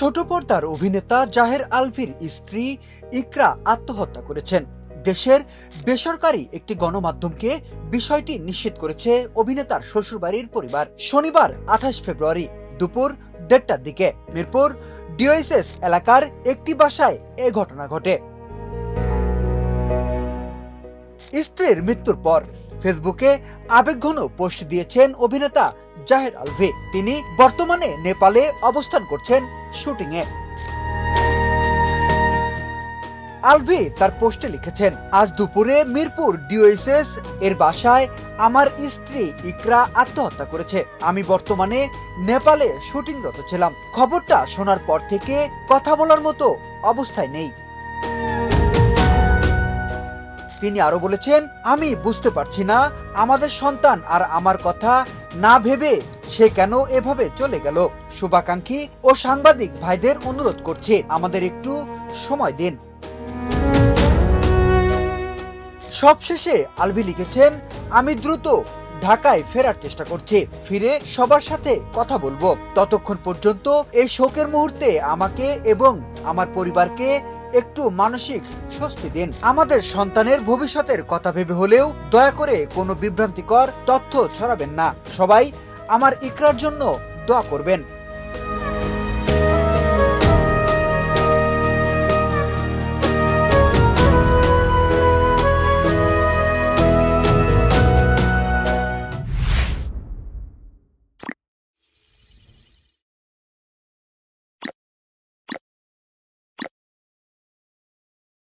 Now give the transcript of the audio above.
ছোট পর্দার অভিনেতা জাহের আলভির স্ত্রী ইকরা আত্মহত্যা করেছেন। দেশের বেসরকারি একটি গণমাধ্যমকে বিষয়টি নিশ্চিত করেছে অভিনেতার শ্বশুরবাড়ির পরিবার। শনিবার 28 ফেব্রুয়ারি দুপুর 1:30টার দিকে মিরপুর ডিওএসএস এলাকার একটি বাসায় এ ঘটনা ঘটে। স্ত্রীর মৃত্যুর পর ফেসবুকে আবেগঘন পোস্ট দিয়েছেন অভিনেতা জাহের আলভি। তিনি বর্তমানে নেপালে অবস্থান করছেন শুটিংয়ে। আলভি তার পোস্টে লিখেছেন, আজ দুপুরে মিরপুর ডিওএসএস এর বাসায় আমার স্ত্রী ইকরা আত্মহত্যা করেছে। আমি বর্তমানে নেপালে শুটিংরত ছিলাম। খবরটা শোনার পর থেকে কথা বলার মতো অবস্থায় নেই। তিনি আরো বলেছেন, আমি বুঝতে পারছি না আমাদের সন্তান আর আমার কথা না ভেবে সে কেন এভাবে চলে গেল। শুভাকাঙ্ক্ষী ও সাংবাদিক ভাইদের অনুরোধ করছি, আমাদের একটু সময় দিন। সবশেষে আলভি লিখেছেন, আমি দ্রুত ঢাকায় ফেরার চেষ্টা করছি। ফিরে সবার সাথে কথা বলবো। ততক্ষণ পর্যন্ত এই শোকের মুহূর্তে আমাকে এবং আমার পরিবারকে একটু মানসিক স্বস্তি দিন। আমাদের সন্তানের ভবিষ্যতের কথা ভেবে হলেও দয়া করে কোনো বিভ্রান্তিকর তথ্য ছড়াবেন না। সবাই আমার ইকরার জন্য দোয়া করবেন।